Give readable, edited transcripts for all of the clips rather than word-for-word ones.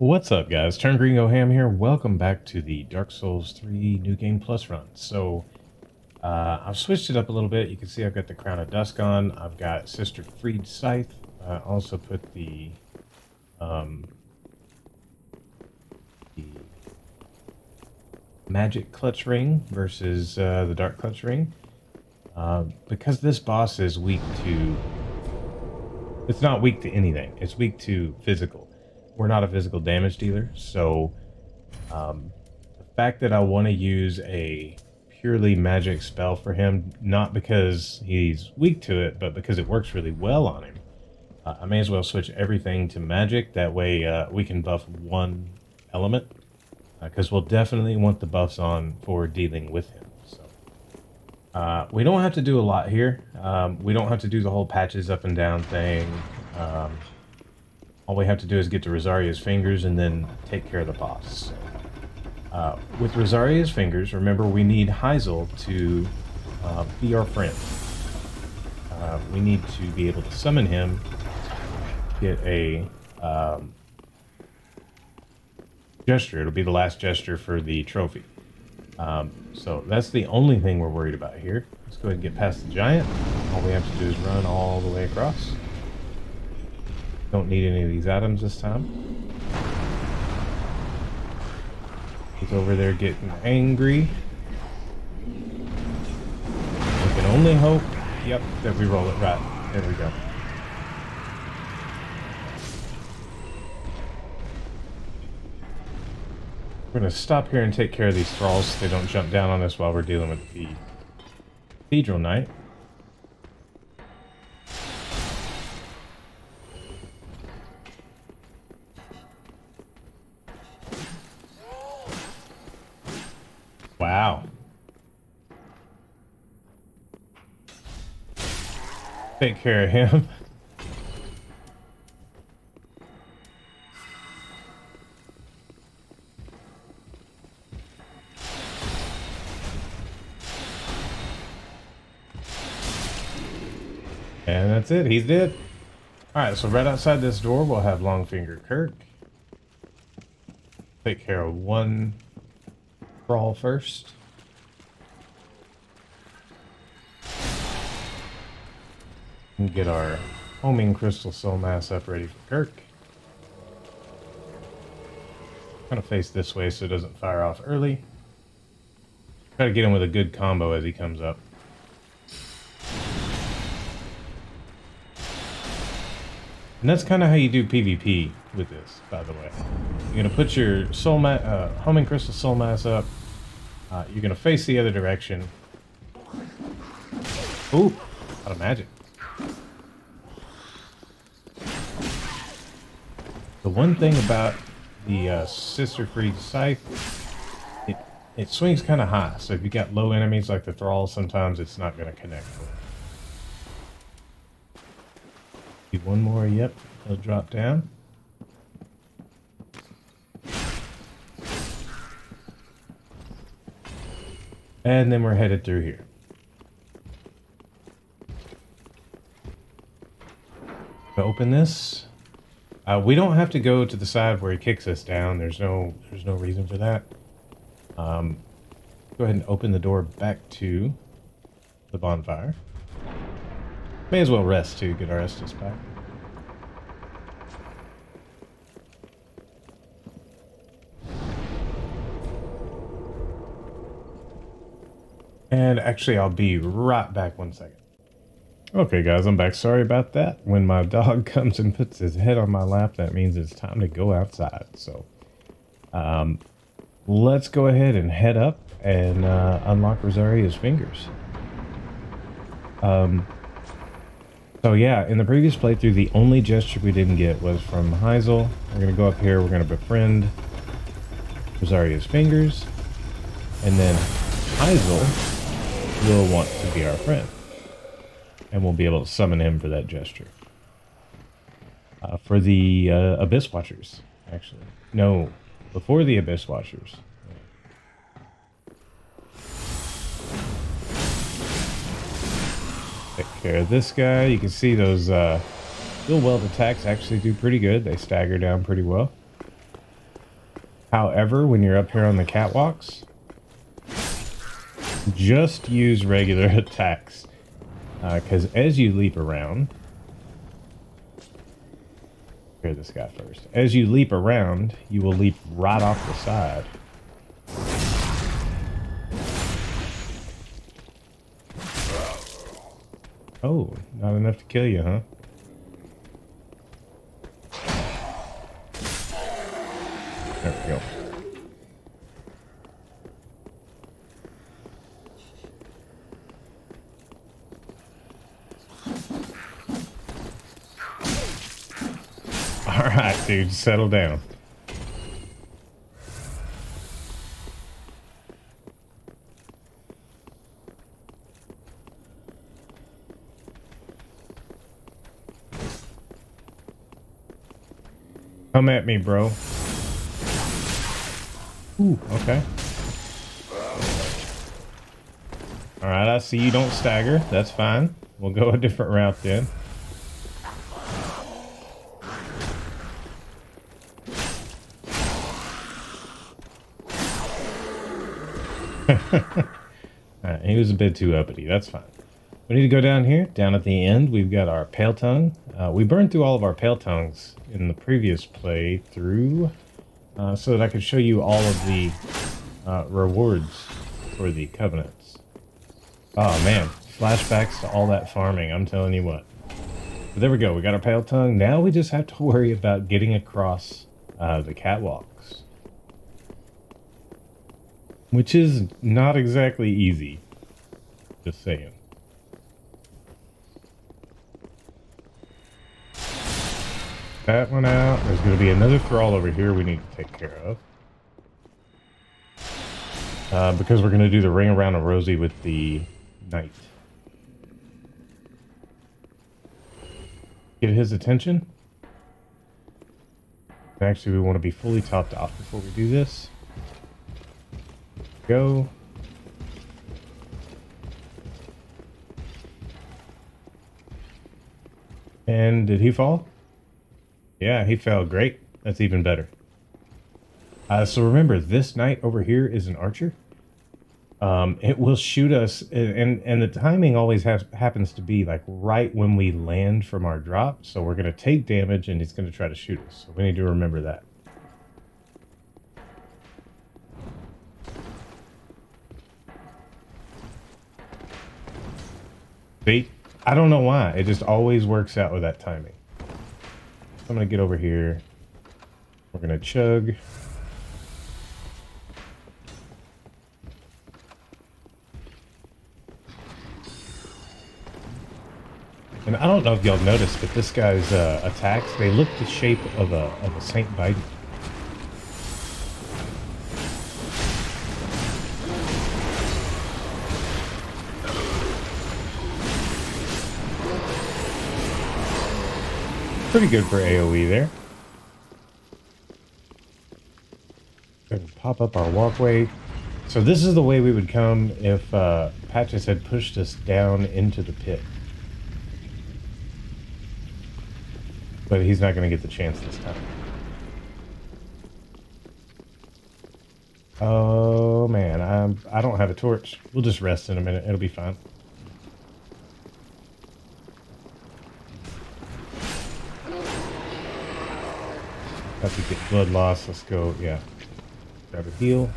What's up, guys? Turn Green Go Ham here. Welcome back to the Dark Souls 3 New Game Plus run. So, I've switched it up a little bit. You can see I've got the Crown of Dusk on. I've got Sister Freed Scythe. I also put the Magic Clutch Ring versus the Dark Clutch Ring. Because this boss is weak to... It's not weak to anything. It's weak to physical. We're not a physical damage dealer, so the fact that I want to use a purely magic spell for him, not because he's weak to it, but because it works really well on him, I may as well switch everything to magic. That way we can buff one element, because we'll definitely want the buffs on for dealing with him. So we don't have to do a lot here. We don't have to do the whole patches up and down thing. All we have to do is get to Rosaria's Fingers and then take care of the boss. With Rosaria's Fingers, remember we need Heisel to be our friend. We need to be able to summon him, get a gesture. It'll be the last gesture for the trophy. So that's the only thing we're worried about here. Let's go ahead and get past the giant. All we have to do is run all the way across. Don't need any of these items this time. He's over there getting angry. We can only hope, yep, that we roll it right. There we go. We're going to stop here and take care of these thralls so they don't jump down on us while we're dealing with the Cathedral Knight. Wow. Take care of him. And that's it. He's dead. Alright, so right outside this door we'll have Longfinger Kirk. Take care of one Brawl first. And get our homing crystal soul mass up ready for Kirk. Kind of face this way so it doesn't fire off early. Try to get him with a good combo as he comes up. And that's kind of how you do PvP with this, by the way. You're going to put your homing crystal soul mass up. You're going to face the other direction. Ooh, out of magic. The one thing about the Sister Freed Scythe, it swings kind of high. So if you got low enemies like the thralls, sometimes it's not going to connect with it. One more, yep, he'll drop down. And then we're headed through here. Open this. We don't have to go to the side where he kicks us down. There's no reason for that. Go ahead and open the door back to the bonfire. May as well rest too, get our Estus back. And actually, I'll be right back 1 second. Okay, guys, I'm back. Sorry about that. When my dog comes and puts his head on my lap, that means it's time to go outside. So, let's go ahead and head up and unlock Rosaria's Fingers. So yeah, in the previous playthrough, the only gesture we didn't get was from Heisel. We're going to go up here, we're going to befriend Rosaria's Fingers, and then Heisel will want to be our friend. And we'll be able to summon him for that gesture. For the Abyss Watchers, actually. No, before the Abyss Watchers. Take care of this guy. You can see those Steel Weld attacks actually do pretty good. They stagger down pretty well. However, when you're up here on the catwalks, just use regular attacks. Because as you leap around... Hear this guy first. As you leap around, you will leap right off the side. Oh, not enough to kill you, huh? There we go. All right, dude, settle down. Come at me, bro. Ooh, okay. All right, I see you don't stagger. That's fine. We'll go a different route then. Alright, he was a bit too uppity. That's fine. We need to go down here. Down at the end, we've got our Pale Tongue. We burned through all of our Pale Tongues in the previous playthrough so that I could show you all of the rewards for the Covenants. Oh, man. Flashbacks to all that farming. I'm telling you what. But there we go. We got our Pale Tongue. Now we just have to worry about getting across the catwalks. Which is not exactly easy. Just saying. That one out. There's going to be another thrall over here we need to take care of. Because we're going to do the ring around a Rosie with the knight. Get his attention. Actually, we want to be fully topped off before we do this. Go. And did he fall? Yeah, he fell. Great. That's even better. So remember, this knight over here is an archer. It will shoot us, and the timing always happens to be like right when we land from our drop. So we're going to take damage, and he's going to try to shoot us. So we need to remember that. See? I don't know why. It just always works out with that timing. I'm going to get over here. We're going to chug. And I don't know if y'all noticed, but this guy's attacks, they look the shape of a Saint Biden. Pretty good for AoE there. Pop up our walkway. So this is the way we would come if Patches had pushed us down into the pit. But he's not going to get the chance this time. Oh man, I don't have a torch. We'll just rest in a minute. It'll be fine. Have to get blood loss. Let's go. Yeah. Grab a heal.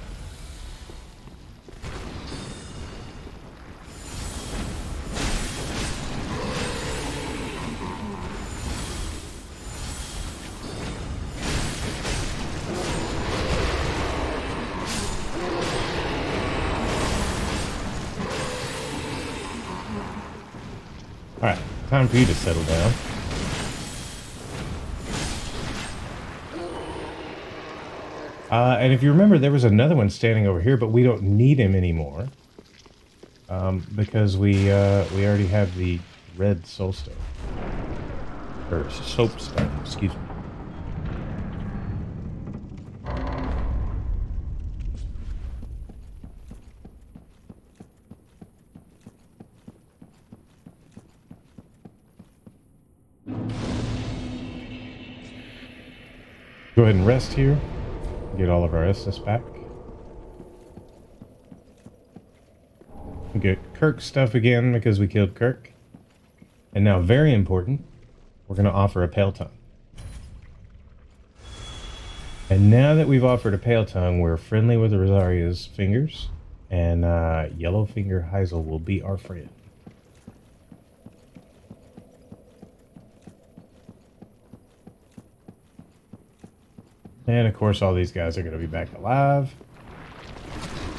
Alright, time for you to settle down. And if you remember, there was another one standing over here, but we don't need him anymore. Because we already have the red soulstone. Or soapstone, excuse me. Go ahead and rest here. Get all of our Estus back. Get Kirk stuff again because we killed Kirk. And now, very important, we're going to offer a Pale Tongue. And now that we've offered a Pale Tongue, we're friendly with Rosaria's fingers. And Yellowfinger Heisel will be our friend. And of course all these guys are going to be back alive.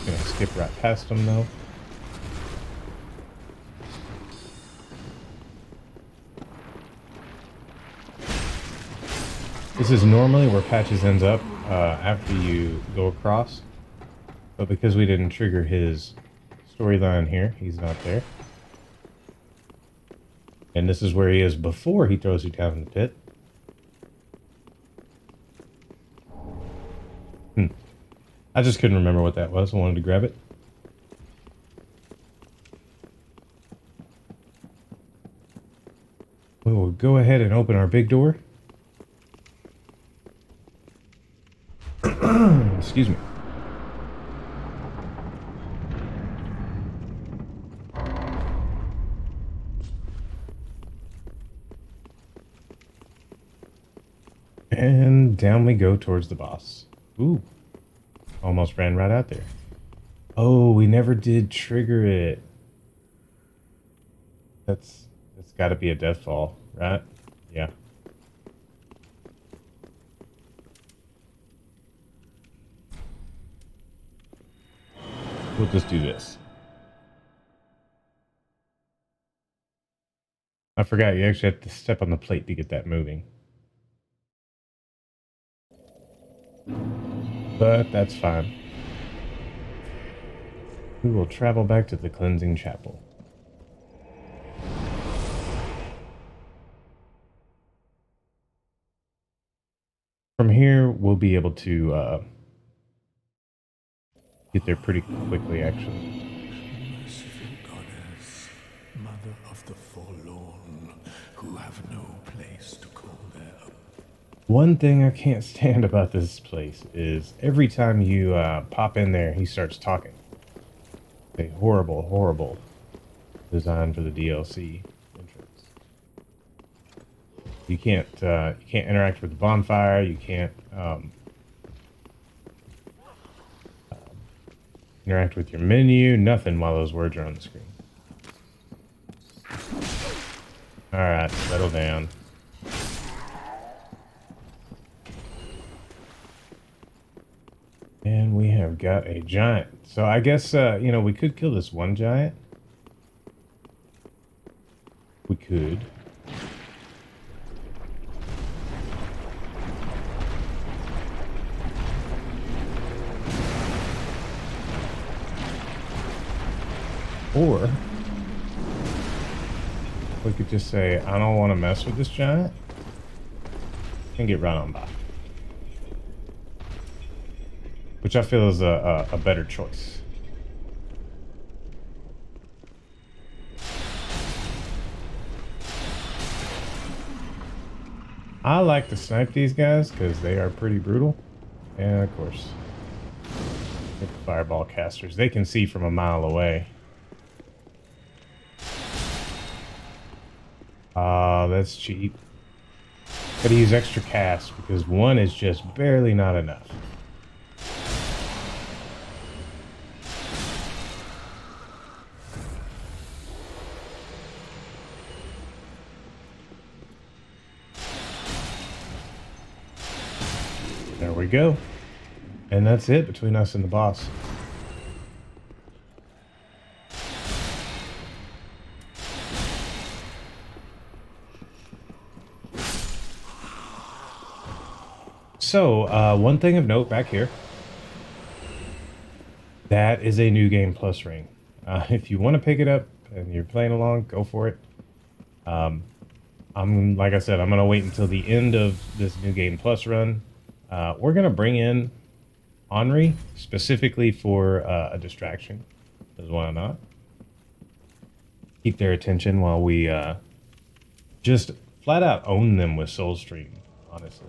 Gonna skip right past them though. This is normally where Patches ends up after you go across. But because we didn't trigger his storyline here, he's not there. And this is where he is before he throws you down in the pit. I just couldn't remember what that was. I wanted to grab it. We will go ahead and open our big door. Excuse me. And down we go towards the boss. Ooh. Almost ran right out there. Oh, we never did trigger it. That's got to be a death fall, right? Yeah. We'll just do this. I forgot you actually have to step on the plate to get that moving. But that's fine. We will travel back to the cleansing chapel. From here, we'll be able to get there pretty quickly, actually. Merciful goddess, mother of the forlorn, who have no place to call their own. One thing I can't stand about this place is every time you pop in there, he starts talking. A horrible, horrible design for the DLC entrance. You can't interact with the bonfire. You can't interact with your menu. Nothing while those words are on the screen. All right, settle down. And we have got a giant. So I guess, you know, we could kill this one giant. We could. Or we could just say, I don't want to mess with this giant, and get run on by. Which I feel is a better choice. I like to snipe these guys because they are pretty brutal. And of course, get the fireball casters. They can see from a mile away. That's cheap. Gotta use extra cast because one is just barely not enough. There we go. And that's it between us and the boss. So, one thing of note back here. That is a New Game Plus ring. If you want to pick it up and you're playing along, go for it. Like I said, I'm going to wait until the end of this New Game Plus run. We're going to bring in Henri specifically for a distraction. Because why not? Keep their attention while we just flat out own them with Soulstream, honestly.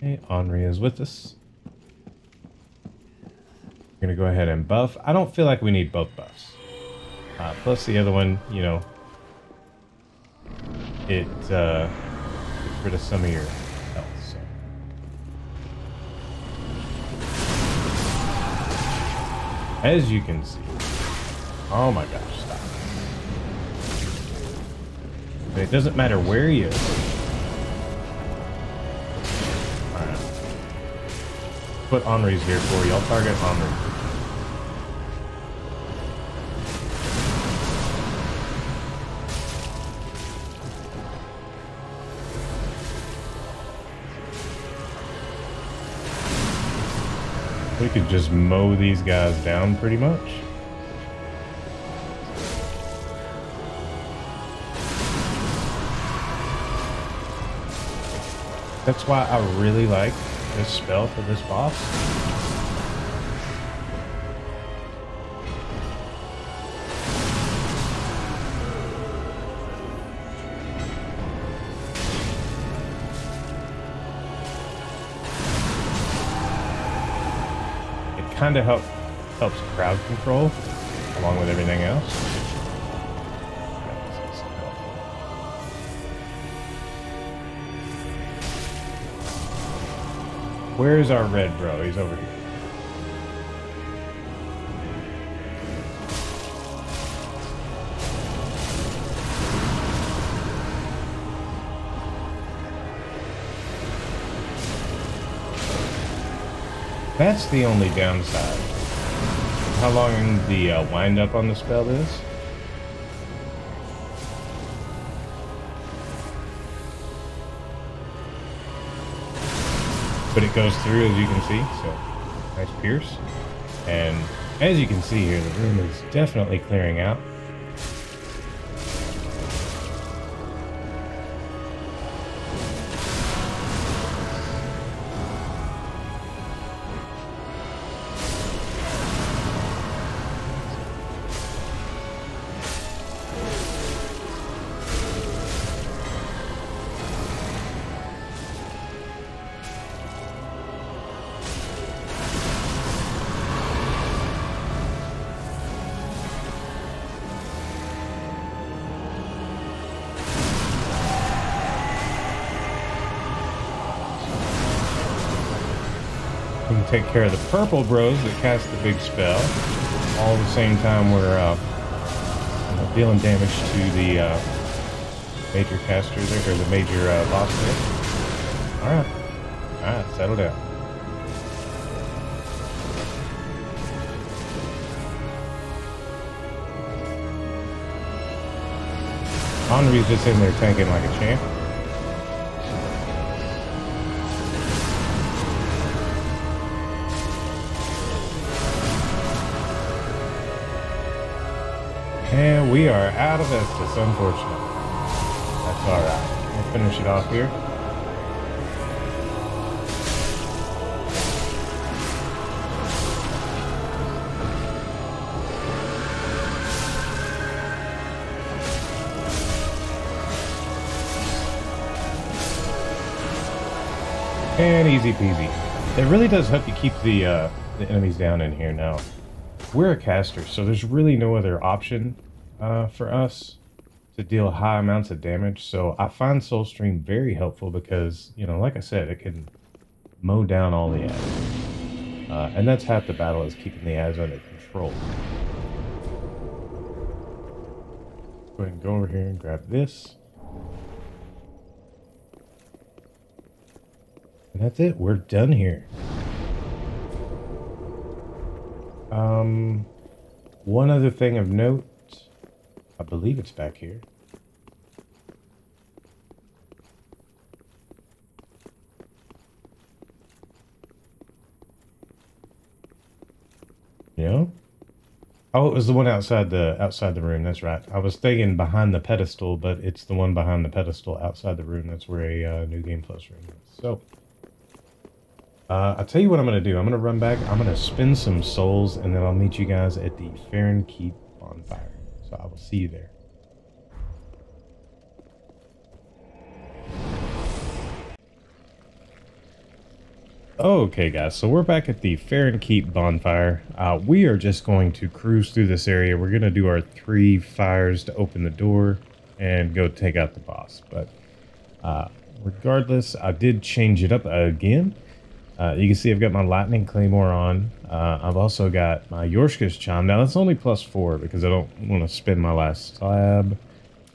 Okay, Henri is with us. We're gonna go ahead and buff. I don't feel like we need both buffs. Plus the other one, you know, it gets rid of some of your health. So. As you can see, oh my gosh, stop! But it doesn't matter where he is. All right, put Henri's here for you. I'll target Henri. We could just mow these guys down pretty much. That's why I really like this spell for this boss. Kind of helps crowd control along with everything else. Where's our red bro? He's over here. That's the only downside. How long the wind up on the spell is. But it goes through, as you can see, so nice pierce. And as you can see here, the room is definitely clearing out. We can take care of the purple bros that cast the big spell. All at the same time we're dealing damage to the major caster there, or the major boss there. Alright, settle down. Henri's just in there tanking like a champ. And we are out of Estus, unfortunately. That's alright. We'll finish it off here. And easy peasy. It really does help you keep the enemies down in here now. We're a caster, so there's really no other option for us to deal high amounts of damage. So I find Soulstream very helpful because, you know, like I said, it can mow down all the ads. And that's half the battle, is keeping the ads under control. Go ahead and go over here and grab this. And that's it. We're done here. One other thing of note, I believe it's back here. Yeah. Oh, it was the one outside the room. That's right. I was thinking behind the pedestal, but it's the one behind the pedestal outside the room. That's where a new game plus room is. So, I'll tell you what I'm going to do. I'm going to run back. I'm going to spend some souls, and then I'll meet you guys at the Fahrenkeep bonfire. So I will see you there. Okay, guys, so we're back at the Fair and Keep bonfire. We are just going to cruise through this area. We're going to do our 3 fires to open the door and go take out the boss. But regardless, I did change it up again. You can see I've got my Lightning Claymore on. I've also got my Yorshka's Chime. Now, that's only +4 because I don't want to spend my last slab.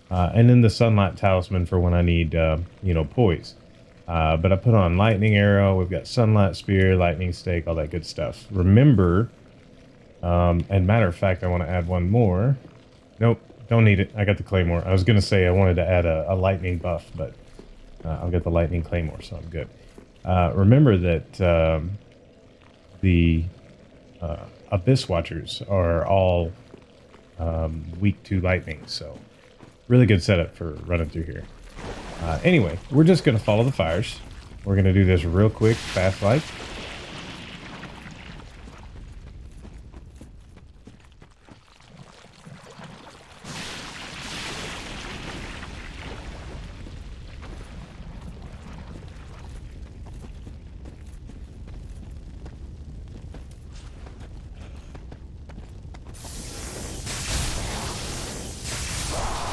And then the Sunlight Talisman for when I need, you know, poise. But I put on Lightning Arrow, we've got Sunlight Spear, Lightning Stake, all that good stuff. Remember, and matter of fact, I want to add one more. Nope, don't need it. I got the Claymore. I was going to say I wanted to add a Lightning buff, but I've got the Lightning Claymore, so I'm good. Remember that the Abyss Watchers are all weak to lightning, so really good setup for running through here. Anyway, we're just going to follow the fires. We're going to do this real quick, fast like.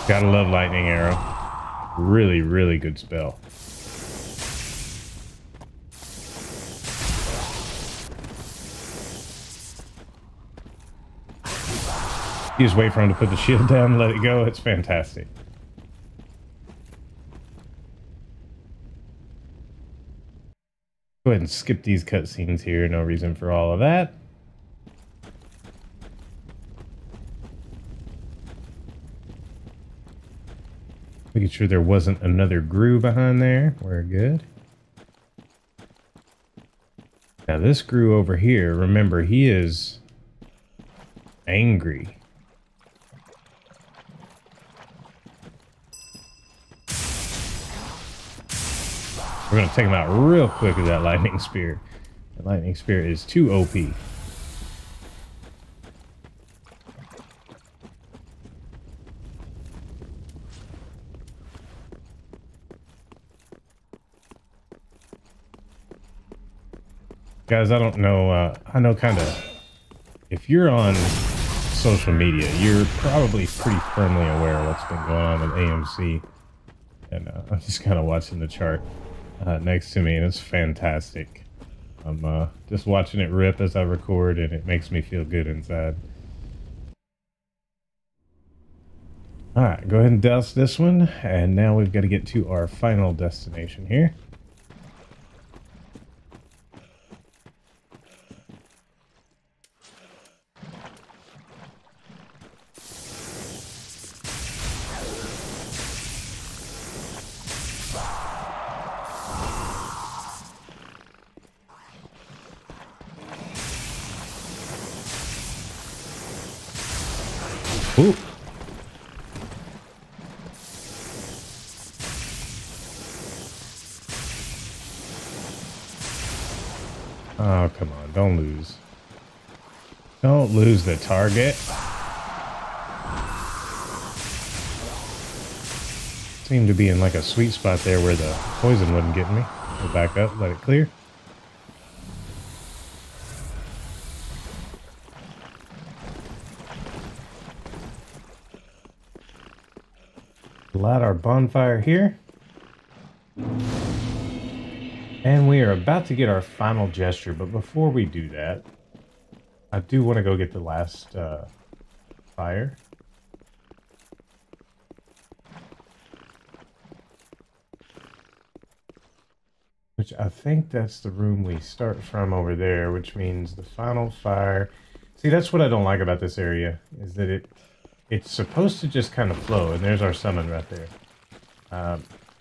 Gotta love Lightning Arrow. Really, really good spell. You just wait for him to put the shield down and let it go. It's fantastic. Go ahead and skip these cutscenes here. No reason for all of that. Making sure there wasn't another Grue behind there. We're good. Now this Grue over here, remember, he is angry. We're going to take him out real quick with that Lightning Spear. The Lightning Spear is too OP. Guys, I don't know, I know kind of, if you're on social media, you're probably pretty firmly aware of what's been going on with AMC. And I'm just kind of watching the chart next to me, and it's fantastic. I'm just watching it rip as I record, and it makes me feel good inside. Alright, go ahead and douse this one, and now we've got to get to our final destination here. Ooh. Oh, come on. Don't lose. Don't lose the target. Seemed to be in like a sweet spot there where the poison wouldn't get me. Go back up, let it clear. Light our bonfire here. And we are about to get our final gesture, but before we do that, I do want to go get the last fire. Which I think that's the room we start from over there, which means the final fire. See, that's what I don't like about this area, is that it's supposed to just kind of flow, and there's our summon right there.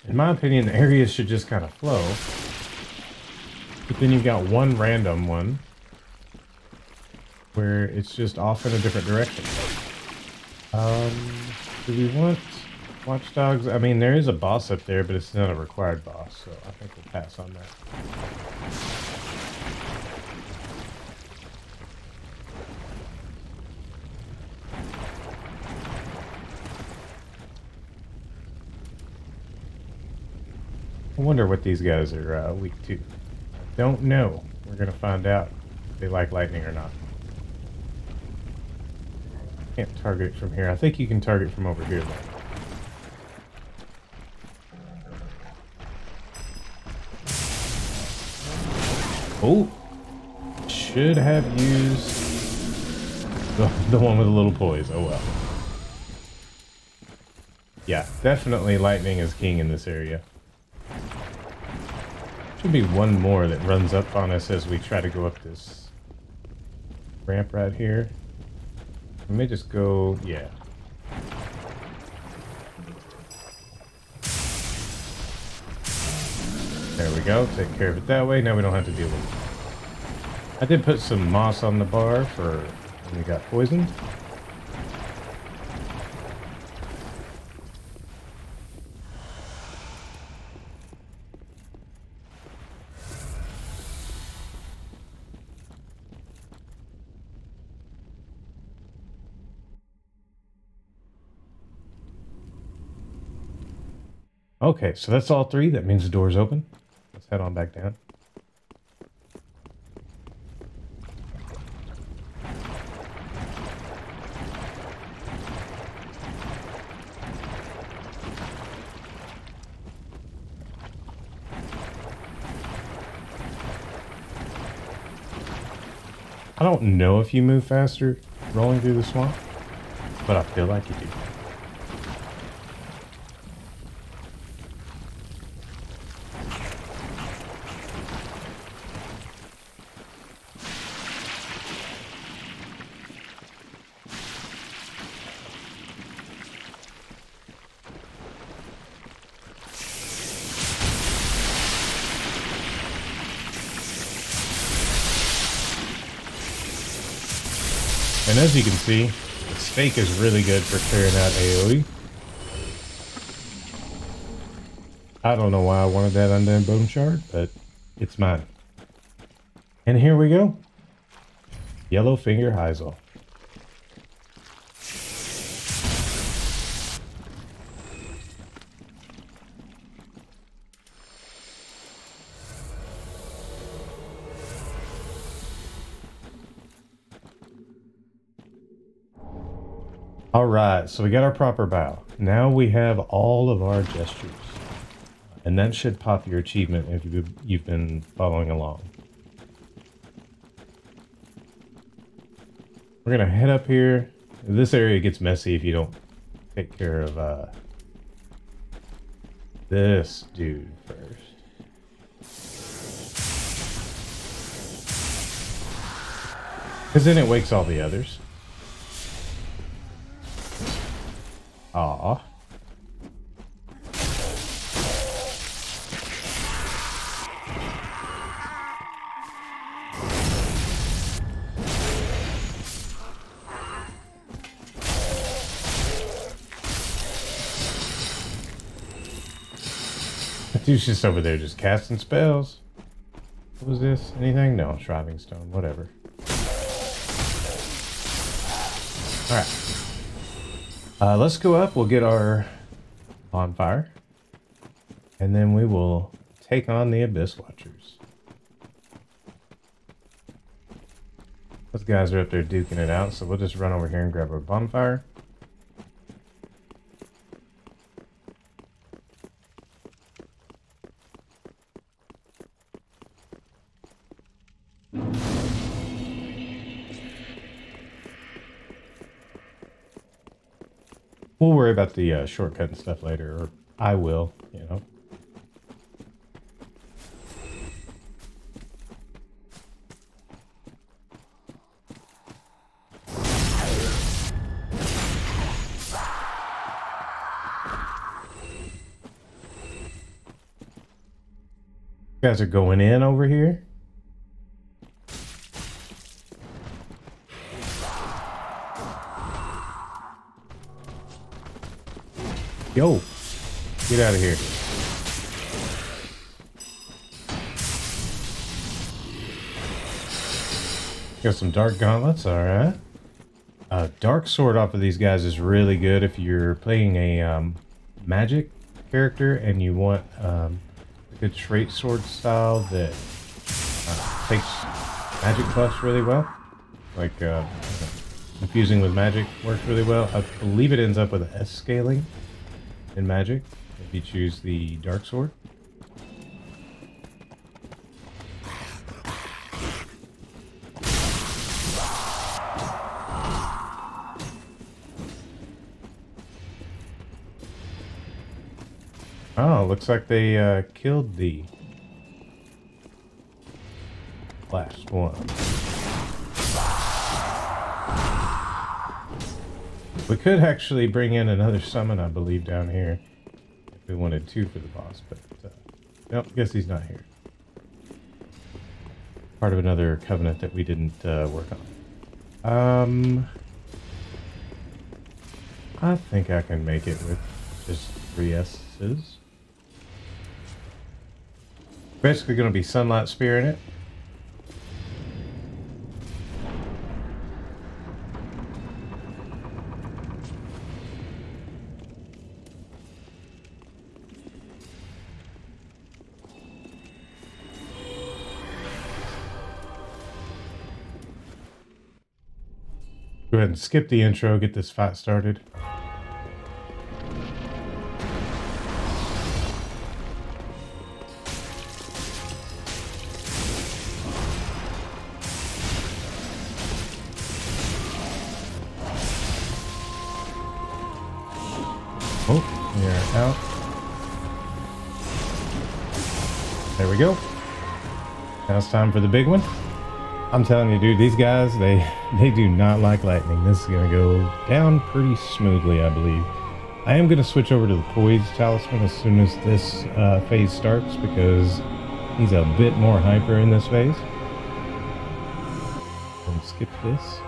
In my opinion, the areas should just kind of flow. But then you've got one random one where it's just off in a different direction. Do we want watchdogs? I mean, there is a boss up there, but it's not a required boss, so I think we'll pass on that. I wonder what these guys are weak to. Don't know. We're gonna find out if they like lightning or not. Can't target it from here. I think you can target from over here though. Oh! Should have used the one with the little poise. Oh well. Yeah, definitely lightning is king in this area. Should be one more that runs up on us as we try to go up this ramp right here. Let me just go, yeah. There we go, take care of it that way. Now we don't have to deal with it. I did put some moss on the bar for when we got poisoned. Okay, so that's all three. That means the door's open. Let's head on back down. I don't know if you move faster rolling through the swamp, but I feel like you do. And as you can see, the steak is really good for clearing out AoE. I don't know why I wanted that undead bone shard, but it's mine. And here we go. Yellow Finger Heisel. Alright, so we got our proper bow. Now we have all of our gestures. And that should pop your achievement if you've been following along. We're going to head up here. This area gets messy if you don't take care of this dude first. Because then it wakes all the others. Aww. That dude's just over there just casting spells. What was this? Anything? No, Shriving Stone, whatever. Alright. Let's go up, we'll get our bonfire, and then we will take on the Abyss Watchers. Those guys are up there duking it out, so we'll just run over here and grab our bonfire. We'll worry about the shortcut and stuff later, or I will, you know. You guys are going in over here. Yo, get out of here. Got some dark gauntlets, alright. Dark sword off of these guys is really good if you're playing a magic character and you want a good straight sword style that takes magic buffs really well. Like, infusing with magic works really well. I believe it ends up with S scaling in magic if you choose the dark sword. Oh, looks like they killed the last one. We could actually bring in another summon, I believe, down here if we wanted to for the boss, but nope, guess he's not here. Part of another covenant that we didn't work on. I think I can make it with just 3 S's. Basically going to be Sunlight Spear in it. Go ahead and skip the intro, get this fight started. Oh, we are out. There we go. Now it's time for the big one. I'm telling you, dude, these guys, they do not like lightning. This is going to go down pretty smoothly, I believe. I am going to switch over to the Poise Talisman as soon as this phase starts, because he's a bit more hyper in this phase. And skip this.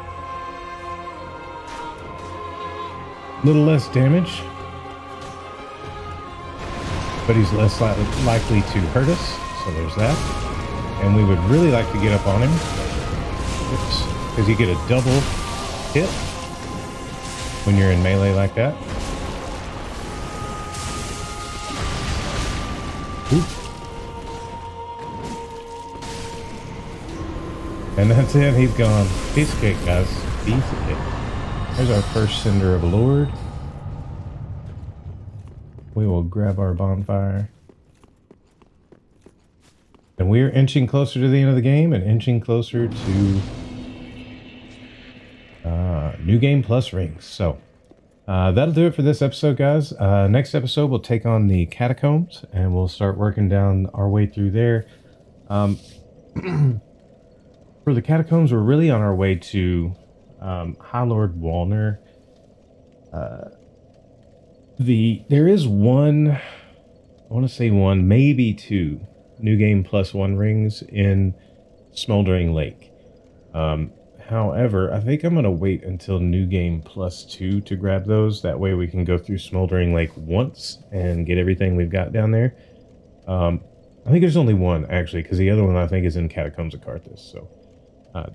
A little less damage, but he's less likely to hurt us, so there's that. And we would really like to get up on him. Oops. Because you get a double hit when you're in melee like that. Oop. And that's it, he's gone. Piece of cake, guys. Piece of cake. There's our first Cinder of a Lord. We will grab our bonfire. And we're inching closer to the end of the game and inching closer to New Game Plus rings. So that'll do it for this episode, guys. Next episode, we'll take on the Catacombs and we'll start working down our way through there. For the Catacombs, we're really on our way to High Lord Walner. There is one, I want to say one, maybe two New Game Plus 1 rings in Smoldering Lake. However, I think I'm going to wait until New Game Plus 2 to grab those. That way we can go through Smoldering Lake once and get everything we've got down there. I think there's only one, actually, because the other one I think is in Catacombs of Carthus. So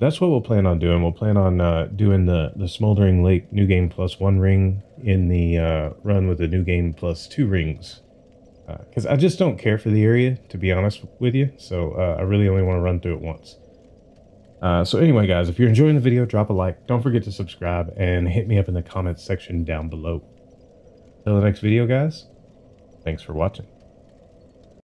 that's what we'll plan on doing. We'll plan on doing the Smoldering Lake New Game Plus 1 ring in the run with the New Game Plus 2 rings. Because I just don't care for the area, to be honest with you. So I really only want to run through it once. So anyway, guys, if you're enjoying the video, drop a like. Don't forget to subscribe and hit me up in the comments section down below. Till the next video, guys. Thanks for watching.